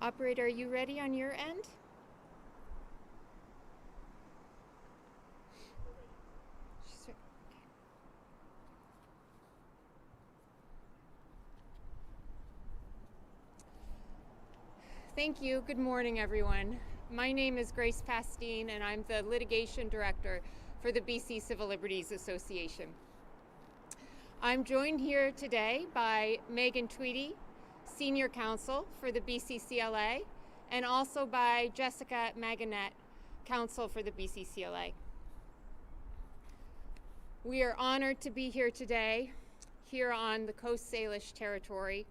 Operator, are you ready on your end? Thank you. Good morning, everyone. My name is Grace Pastine, and I'm the Litigation Director for the BC Civil Liberties Association. I'm joined here today by Megan Tweedy, Senior Counsel for the BCCLA, and also by Jessica Maganette, Counsel for the BCCLA. We are honored to be here today, here on the Coast Salish territory.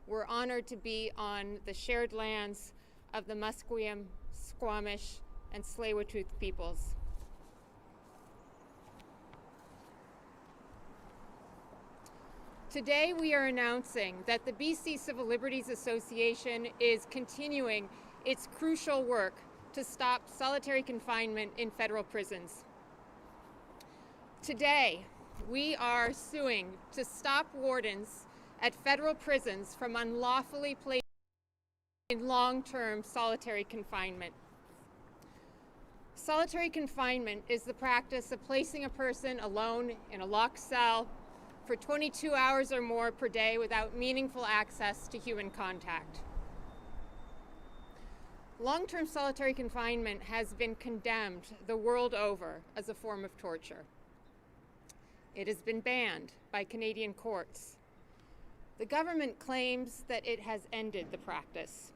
We're honored to be on the shared lands of the Musqueam, Squamish, and Tsleil-Waututh peoples. Today we are announcing that the BC Civil Liberties Association is continuing its crucial work to stop solitary confinement in federal prisons. Today we are suing to stop wardens at federal prisons from unlawfully placing in long-term solitary confinement. Solitary confinement is the practice of placing a person alone in a locked cell for 22 hours or more per day without meaningful access to human contact. Long-term solitary confinement has been condemned the world over as a form of torture. It has been banned by Canadian courts. The government claims that it has ended the practice.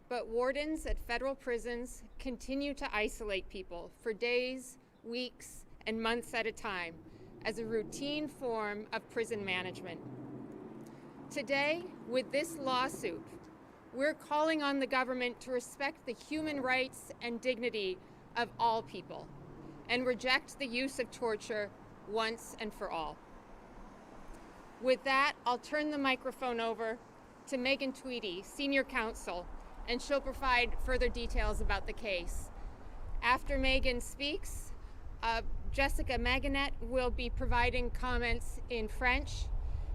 But wardens at federal prisons continue to isolate people for days, weeks, and months at a time as a routine form of prison management. Today, with this lawsuit, we're calling on the government to respect the human rights and dignity of all people and reject the use of torture once and for all. With that, I'll turn the microphone over to Megan Tweedy, Senior Counsel, and she'll provide further details about the case. After Megan speaks, Jessica Maganette will be providing comments in French,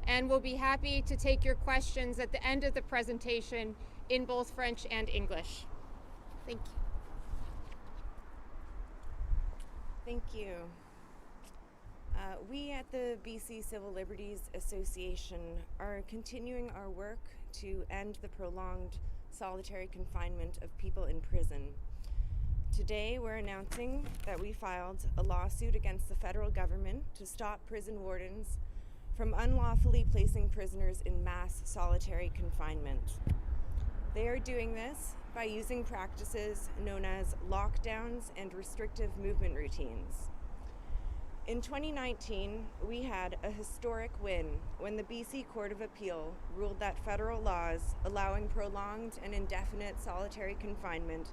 and we'll be happy to take your questions at the end of the presentation in both French and English. Thank you. Thank you. We at the BC Civil Liberties Association are continuing our work to end the prolonged solitary confinement of people in prison. Today, we're announcing that we filed a lawsuit against the federal government to stop prison wardens from unlawfully placing prisoners in mass solitary confinement. They are doing this by using practices known as lockdowns and restrictive movement routines. In 2019, we had a historic win when the BC Court of Appeal ruled that federal laws allowing prolonged and indefinite solitary confinement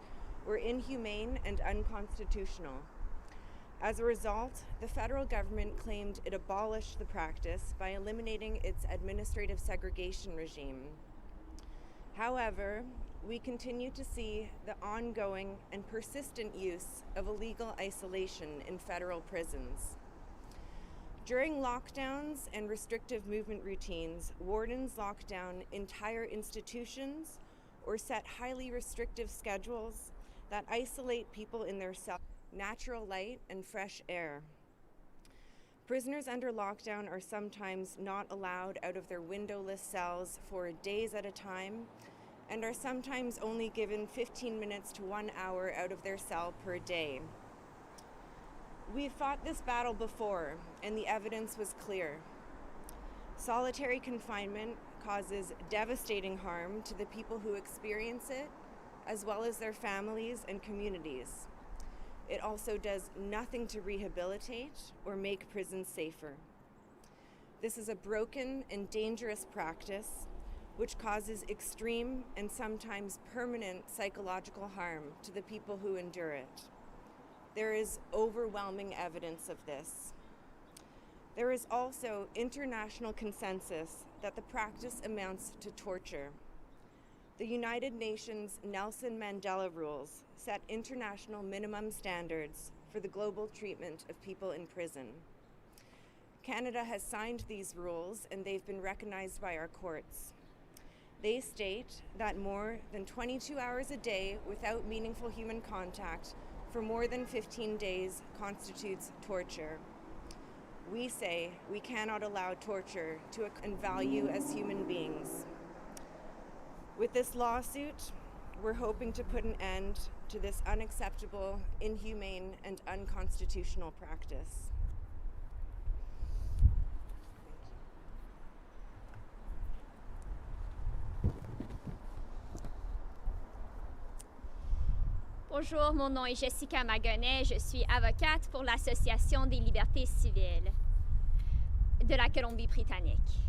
were inhumane and unconstitutional. As a result, the federal government claimed it abolished the practice by eliminating its administrative segregation regime. However, we continue to see the ongoing and persistent use of illegal isolation in federal prisons. During lockdowns and restrictive movement routines, wardens lock down entire institutions or set highly restrictive schedules that isolate people in their cells, natural light and fresh air. Prisoners under lockdown are sometimes not allowed out of their windowless cells for days at a time and are sometimes only given 15 minutes to 1 hour out of their cell per day. We've fought this battle before, and the evidence was clear. Solitary confinement causes devastating harm to the people who experience it, as well as their families and communities. It also does nothing to rehabilitate or make prisons safer. This is a broken and dangerous practice which causes extreme and sometimes permanent psychological harm to the people who endure it. There is overwhelming evidence of this. There is also international consensus that the practice amounts to torture. The United Nations Nelson Mandela Rules set international minimum standards for the global treatment of people in prison. Canada has signed these rules and they've been recognized by our courts. They state that more than 22 hours a day without meaningful human contact for more than 15 days constitutes torture. We say we cannot allow torture to and value as human beings. With this lawsuit, we're hoping to put an end to this unacceptable, inhumane, and unconstitutional practice. Bonjour, mon nom est Jessica Magonnet, je suis avocate pour l'Association des libertés civiles de la Colombie-Britannique.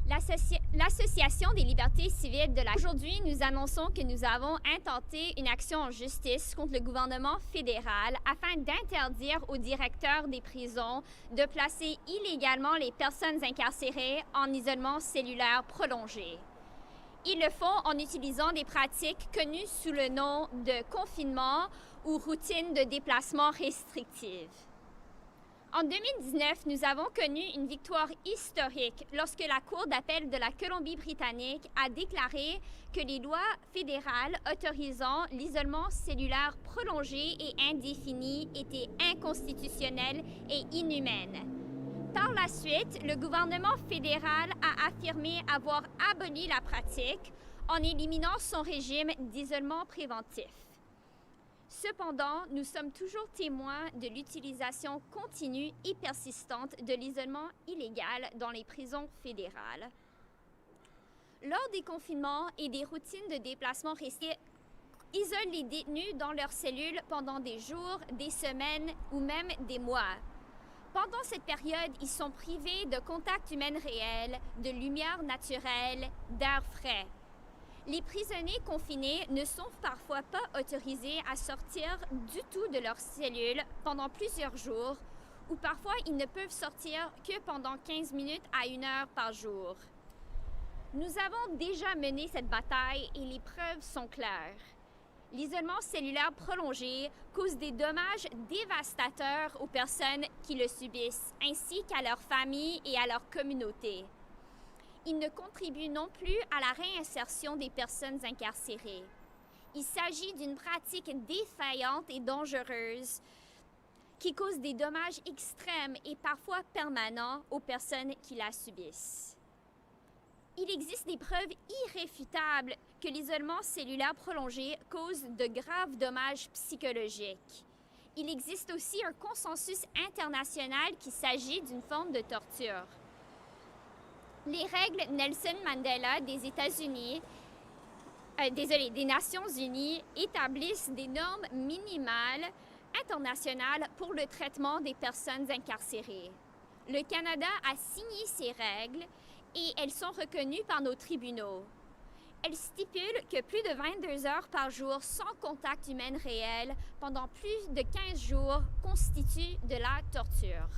L'Association des libertés civiles de la... Aujourd'hui, nous annonçons que nous avons intenté une action en justice contre le gouvernement fédéral afin d'interdire aux directeurs des prisons de placer illégalement les personnes incarcérées en isolement cellulaire prolongé. Ils le font en utilisant des pratiques connues sous le nom de confinement ou routine de déplacement restrictive. En 2019, nous avons connu une victoire historique lorsque la Cour d'appel de la Colombie-Britannique a déclaré que les lois fédérales autorisant l'isolement cellulaire prolongé et indéfini étaient inconstitutionnelles et inhumaines. Par la suite, le gouvernement fédéral a affirmé avoir aboli la pratique en éliminant son régime d'isolement préventif. Cependant, nous sommes toujours témoins de l'utilisation continue et persistante de l'isolement illégal dans les prisons fédérales. Lors des confinements et des routines de déplacement restrictifs, isolent les détenus dans leurs cellules pendant des jours, des semaines ou même des mois. Pendant cette période, ils sont privés de contact humain réel, de lumière naturelle, d'air frais. Les prisonniers confinés ne sont parfois pas autorisés à sortir du tout de leur cellule pendant plusieurs jours ou parfois ils ne peuvent sortir que pendant 15 minutes à 1 heure par jour. Nous avons déjà mené cette bataille et les preuves sont claires. L'isolement cellulaire prolongé cause des dommages dévastateurs aux personnes qui le subissent, ainsi qu'à leurs familles et à leur communauté. Il ne contribue non plus à la réinsertion des personnes incarcérées. Il s'agit d'une pratique défaillante et dangereuse qui cause des dommages extrêmes et parfois permanents aux personnes qui la subissent. Il existe des preuves irréfutables que l'isolement cellulaire prolongé cause de graves dommages psychologiques. Il existe aussi un consensus international qu'il s'agit d'une forme de torture. Les règles Nelson Mandela des des Nations Unies établissent des normes minimales internationales pour le traitement des personnes incarcérées. Le Canada a signé ces règles et elles sont reconnues par nos tribunaux. Elles stipulent que plus de 22 heures par jour sans contact humain réel pendant plus de 15 jours constitue de la torture.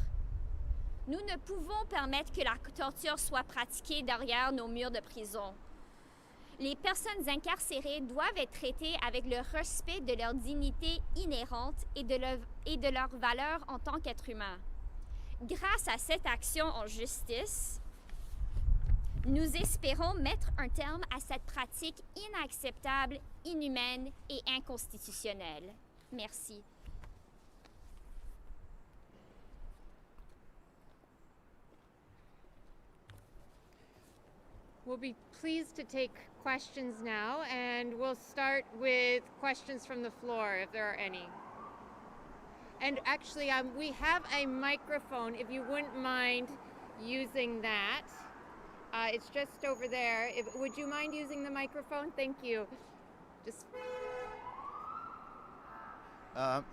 Nous ne pouvons permettre que la torture soit pratiquée derrière nos murs de prison. Les personnes incarcérées doivent être traitées avec le respect de leur dignité inhérente et de leur valeur en tant qu'être humain. Grâce à cette action en justice, nous espérons mettre un terme à cette pratique inacceptable, inhumaine et inconstitutionnelle. Merci. We'll be pleased to take questions now, and we'll start with questions from the floor, if there are any. And actually, we have a microphone, if you wouldn't mind using that. It's just over there. Would you mind using the microphone? Thank you. Just.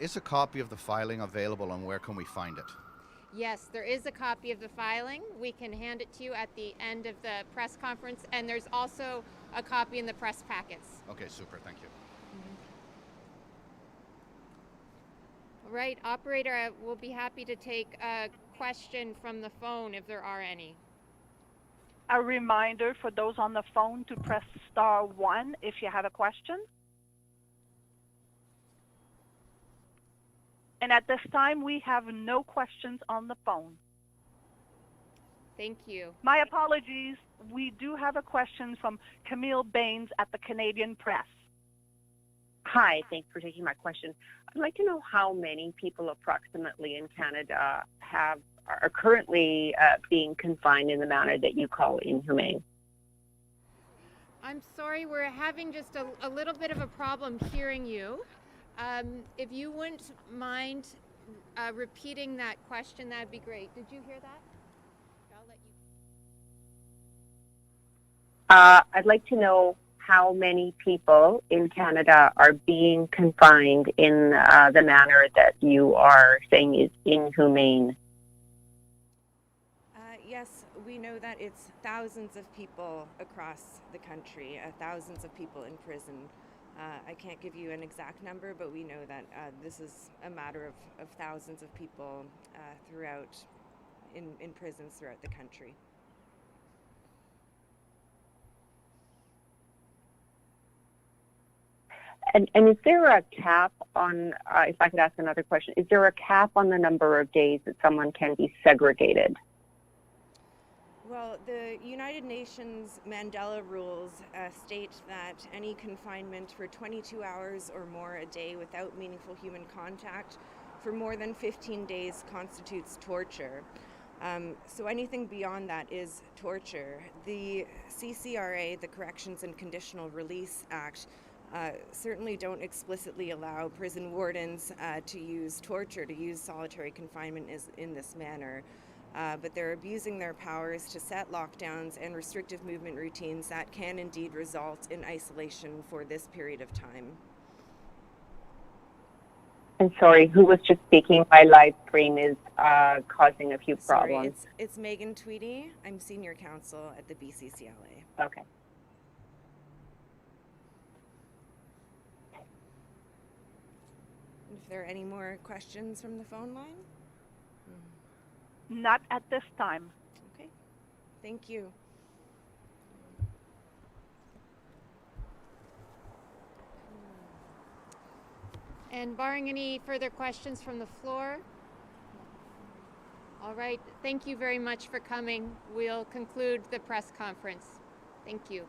Is a copy of the filing available, and where can we find it? Yes, there is a copy of the filing. We can hand it to you at the end of the press conference, and there's also a copy in the press packets. Okay, super, thank you. All right, operator, we'll be happy to take a question from the phone if there are any. A reminder for those on the phone to press star 1 if you have a question. And at this time, we have no questions on the phone. Thank you. My apologies. we do have a question from Camille Baines at the Canadian Press. Hi, thanks for taking my question. I'd like to know how many people approximately in Canada are currently being confined in the manner that you call inhumane. I'm sorry, we're having just a little bit of a problem hearing you. If you wouldn't mind repeating that question, that'd be great. Did you hear that? I'll let you. I'd like to know how many people in Canada are being confined in the manner that you are saying is inhumane. Yes, we know that it's thousands of people across the country, thousands of people in prison. I can't give you an exact number, but we know that this is a matter of thousands of people throughout, in prisons throughout the country. And is there a cap on, if I could ask another question, is there a cap on the number of days that someone can be segregated? Well, the United Nations Mandela rules state that any confinement for 22 hours or more a day without meaningful human contact for more than 15 days constitutes torture. So anything beyond that is torture. The CCRA, the Corrections and Conditional Release Act, certainly don't explicitly allow prison wardens to use torture, to use solitary confinement in this manner. But they're abusing their powers to set lockdowns and restrictive movement routines that can indeed result in isolation for this period of time. And sorry, who was just speaking? My live stream is causing a few problems. Sorry, it's Megan Tweedy. I'm senior counsel at the BCCLA. Okay. If there are any more questions from the phone line? Not at this time. Okay, thank you. And barring any further questions from the floor, all right, thank you very much for coming. We'll conclude the press conference. Thank you.